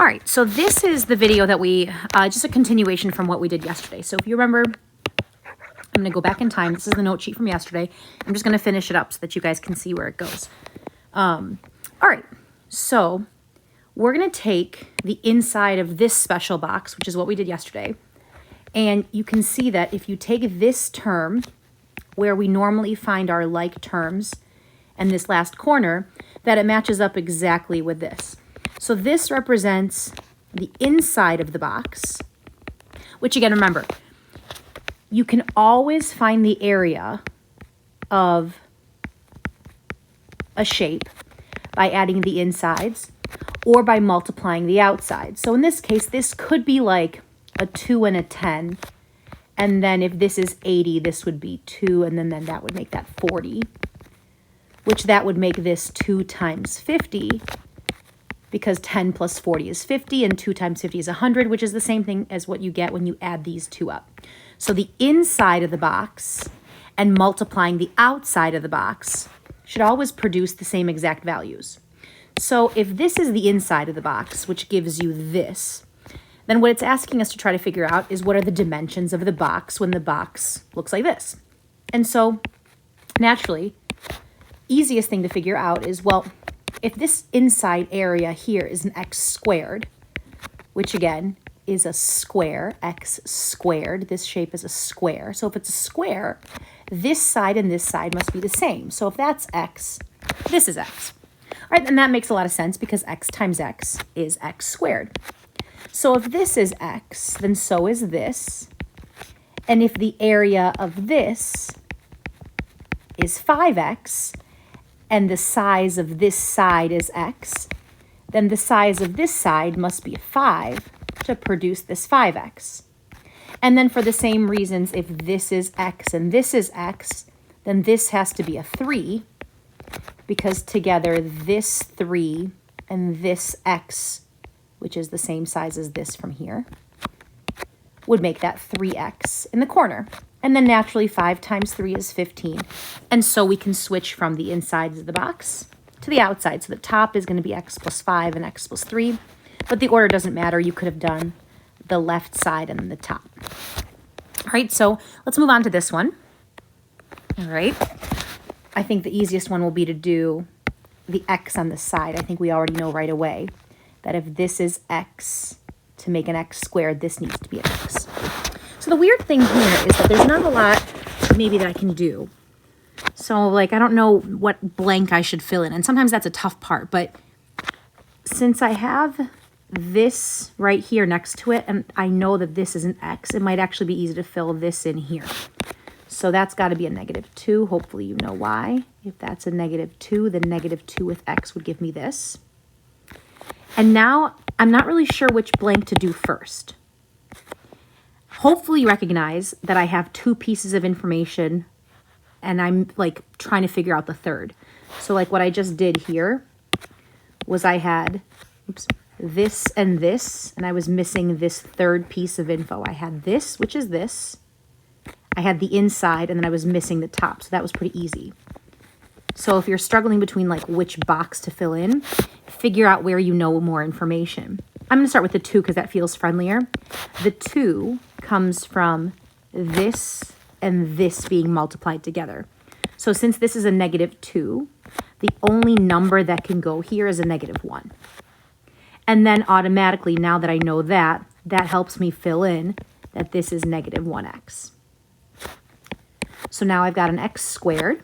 All right, so this is the video that we, just a continuation from what we did yesterday. So if you remember, I'm going to go back in time. This is the note sheet from yesterday. I'm just going to finish it up so that you guys can see where it goes. All right, so we're going to take the inside of this special box, which is what we did yesterday. And you can see that if you take this term where we normally find our like terms and this last corner, that it matches up exactly with this. So this represents the inside of the box, which again, remember, you can always find the area of a shape by adding the insides or by multiplying the outsides. So in this case, this could be like a 2 and a 10. And then if this is 80, this would be 2, and then that would make that 40, which that would make this 2 times 50, because 10 plus 40 is 50, and 2 times 50 is 100, which is the same thing as what you get when you add these two up. So the inside of the box and multiplying the outside of the box should always produce the same exact values. So if this is the inside of the box, which gives you this, then what it's asking us to try to figure out is what are the dimensions of the box when the box looks like this. And so naturally, easiest thing to figure out is, well, if this inside area here is an x squared, which again is a square, x squared, this shape is a square. So if it's a square, this side and this side must be the same. So if that's x, this is x. All right, and that makes a lot of sense because x times x is x squared. So if this is x, then so is this. And if the area of this is 5x, and the size of this side is x, then the size of this side must be 5 to produce this 5x. And then for the same reasons, if this is x and this is x, then this has to be a 3, because together this 3 and this x, which is the same size as this from here, would make that 3x in the corner. And then naturally 5 times 3 is 15. And so we can switch from the insides of the box to the outside. So the top is going to be x plus 5 and x plus 3. But the order doesn't matter. You could have done the left side and the top. All right, so let's move on to this one. All right. I think the easiest one will be to do the x on the side. I think we already know right away that if this is x, to make an x squared, this needs to be an x. So the weird thing here is that there's not a lot maybe that I can do. So like, I don't know what blank I should fill in. And sometimes that's a tough part. But since I have this right here next to it, and I know that this is an x, it might actually be easy to fill this in here. So that's got to be a -2. Hopefully you know why. If that's a -2, then -2 with x would give me this. And now I'm not really sure which blank to do first. Hopefully you recognize that I have two pieces of information and I'm like trying to figure out the third. So like what I just did here was I had this and I was missing this third piece of info. I had this, which is this. I had the inside, and then I was missing the top. So that was pretty easy. So if you're struggling between like which box to fill in, figure out where you know more information. I'm going to start with the 2 because that feels friendlier. The 2 comes from this and this being multiplied together. So since this is a -2, the only number that can go here is a -1. And then automatically, now that I know that, that helps me fill in that this is -1x. So now I've got an x squared.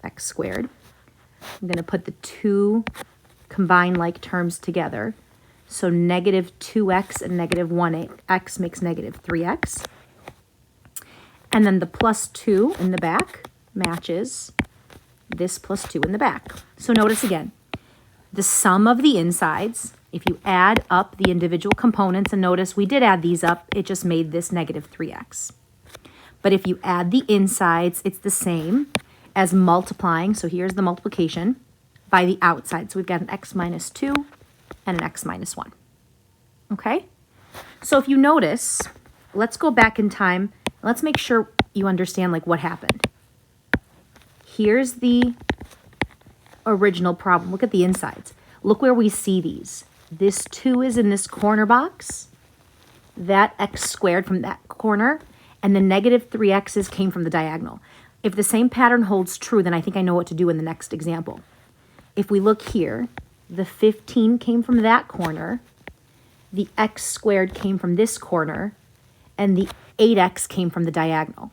I'm going to put the 2 combined like terms together. So -2x and -1x makes -3x. And then the +2 in the back matches this +2 in the back. So notice again, the sum of the insides, if you add up the individual components, and notice we did add these up, it just made this -3x. But if you add the insides, it's the same as multiplying, so here's the multiplication, by the outside. So we've got an x minus 2 and an x minus 1. Okay? So if you notice, let's go back in time. Let's make sure you understand like what happened. Here's the original problem. Look at the insides. Look where we see these. This 2 is in this corner box, that x squared from that corner, and the negative 3x's came from the diagonal. If the same pattern holds true, then I think I know what to do in the next example. If we look here, the 15 came from that corner, the x squared came from this corner, and the 8x came from the diagonal.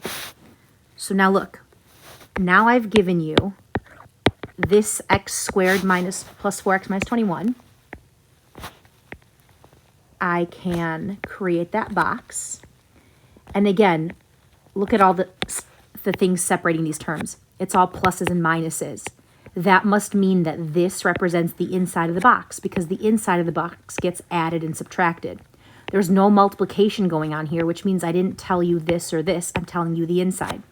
So now look, now I've given you this x squared plus 4x minus 21. I can create that box. And again, look at all the things separating these terms. It's all pluses and minuses. That must mean that this represents the inside of the box because the inside of the box gets added and subtracted. There's no multiplication going on here, which means I didn't tell you this or this. I'm telling you the inside.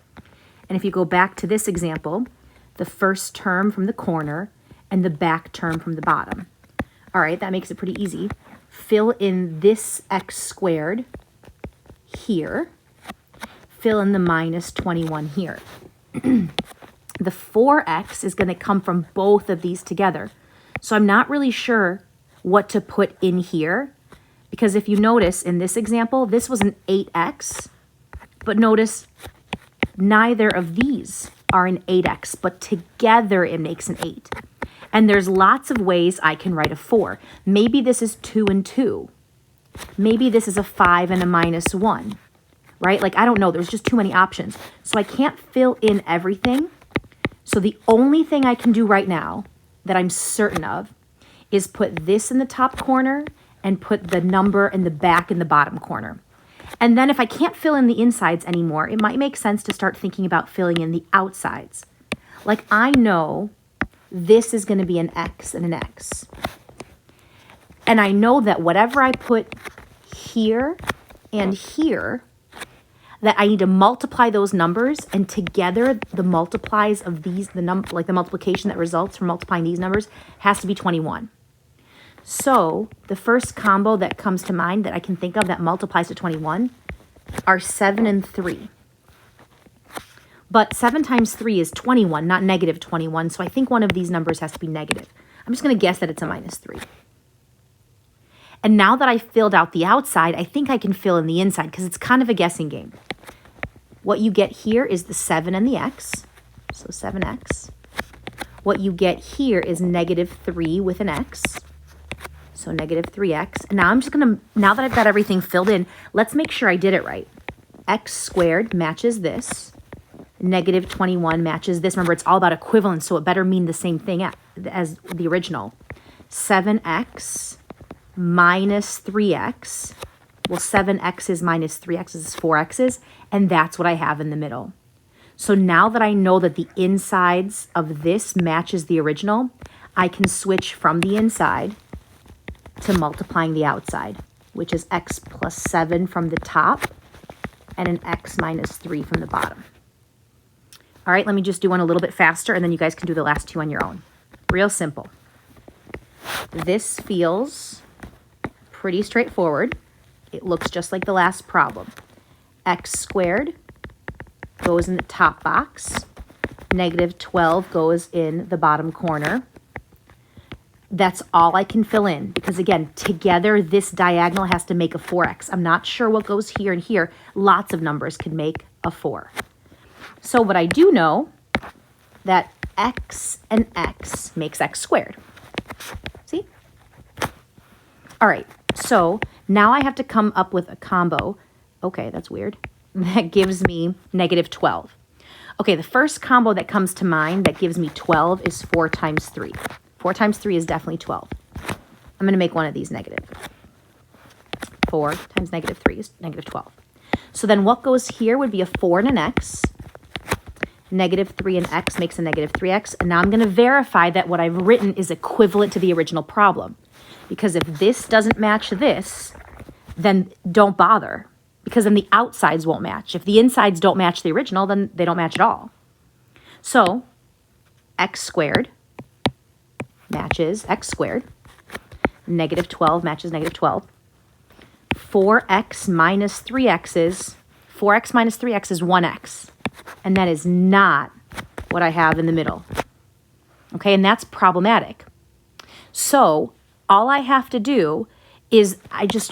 And if you go back to this example, the first term from the corner and the back term from the bottom. All right, that makes it pretty easy. Fill in this x squared here. Fill in the minus 21 here. The 4x is going to come from both of these together. So I'm not really sure what to put in here because if you notice in this example, this was an 8x, but notice neither of these are an 8x, but together it makes an 8. And there's lots of ways I can write a 4. Maybe this is 2 and 2. Maybe this is a 5 and a minus 1, right? Like, I don't know. There's just too many options. So I can't fill in everything. So the only thing I can do right now that I'm certain of is put this in the top corner and put the number in the back in the bottom corner. And then if I can't fill in the insides anymore, it might make sense to start thinking about filling in the outsides. Like, I know this is going to be an x and an x. And I know that whatever I put here and here, that I need to multiply those numbers, and together the multiplies of these, the multiplication that results from multiplying these numbers has to be 21. So the first combo that comes to mind that I can think of that multiplies to 21 are 7 and 3. But 7 times 3 is 21, not negative 21. So I think one of these numbers has to be negative. I'm just going to guess that it's a minus 3. And now that I filled out the outside, I think I can fill in the inside because it's kind of a guessing game. What you get here is the 7 and the x, so 7x. What you get here is negative 3 with an x, so negative 3x. And now I'm just going to, now that I've got everything filled in, let's make sure I did it right. X squared matches this. Negative 21 matches this. Remember, it's all about equivalence, so it better mean the same thing as the original. 7x minus 3x. Well, 7x's minus 3x's is 4x's, and that's what I have in the middle. So now that I know that the insides of this matches the original, I can switch from the inside to multiplying the outside, which is x plus 7 from the top and an x minus 3 from the bottom. All right, let me just do one a little bit faster, and then you guys can do the last two on your own. Real simple. This feels pretty straightforward. It looks just like the last problem. X squared goes in the top box. Negative 12 goes in the bottom corner. That's all I can fill in because, again, together this diagonal has to make a 4x. I'm not sure what goes here and here. Lots of numbers can make a 4. So what I do know, that x and x makes x squared. See? All right, so now I have to come up with a combo. Okay, that's weird. That gives me negative 12. Okay, the first combo that comes to mind that gives me 12 is 4 times 3. 4 times 3 is definitely 12. I'm going to make one of these negative. 4 times negative 3 is negative 12. So then what goes here would be a 4 and an x. Negative 3 and x makes a negative 3x. And now I'm going to verify that what I've written is equivalent to the original problem. Because if this doesn't match this, then don't bother. Because then the outsides won't match. If the insides don't match the original, then they don't match at all. So x squared matches x squared. Negative 12 matches negative 12. 4x minus 3x is 1x. And that is not what I have in the middle. Okay, and that's problematic. So All I have to do is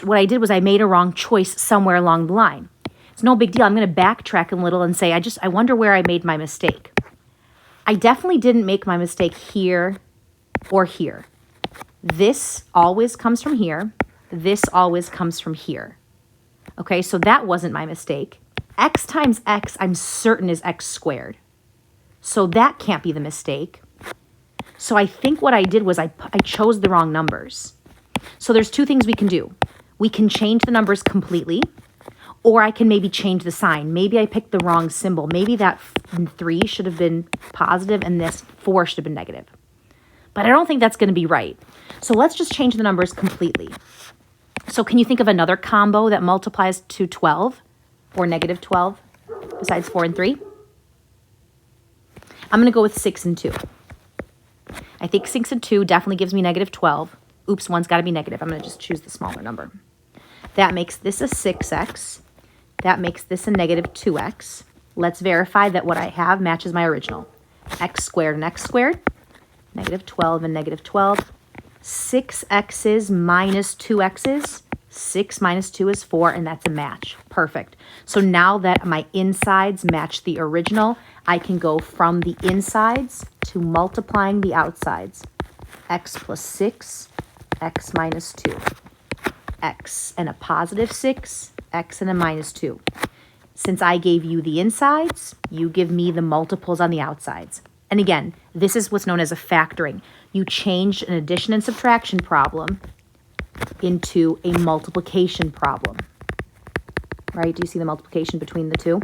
what I did was I made a wrong choice somewhere along the line. It's no big deal. I'm going to backtrack a little and say, I wonder where I made my mistake. I definitely didn't make my mistake here or here. This always comes from here. This always comes from here. Okay, so that wasn't my mistake. X times X, I'm certain is X squared. So that can't be the mistake. So I think what I did was I chose the wrong numbers. So there's two things we can do. We can change the numbers completely, or I can maybe change the sign. Maybe I picked the wrong symbol. Maybe that 3 should have been positive and this 4 should have been negative. But I don't think that's going to be right. So let's just change the numbers completely. So can you think of another combo that multiplies to 12 or negative 12 besides 4 and 3? I'm going to go with 6 and 2. I think 6 and 2 definitely gives me negative 12. Oops, one's got to be negative. I'm going to just choose the smaller number. That makes this a 6x. That makes this a negative 2x. Let's verify that what I have matches my original. X squared and x squared. Negative 12 and negative 12. 6x's minus 2x's. 6 minus 2 is 4, and that's a match. Perfect. So now that my insides match the original, I can go from the insides to multiplying the outsides. X plus 6, x minus 2. X and a positive 6, x and a minus 2. Since I gave you the insides, you give me the multiples on the outsides. And again, this is what's known as a factoring. You changed an addition and subtraction problem into a multiplication problem, right? Do you see the multiplication between the two?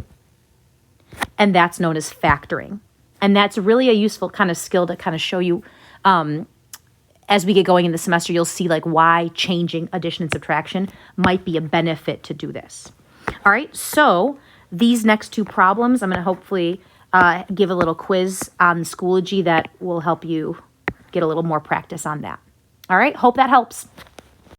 And that's known as factoring. And that's really a useful kind of skill to kind of show you as we get going in the semester, you'll see like why changing addition and subtraction might be a benefit to do this. All right, so these next two problems, I'm going to hopefully give a little quiz on Schoology that will help you get a little more practice on that. All right, hope that helps.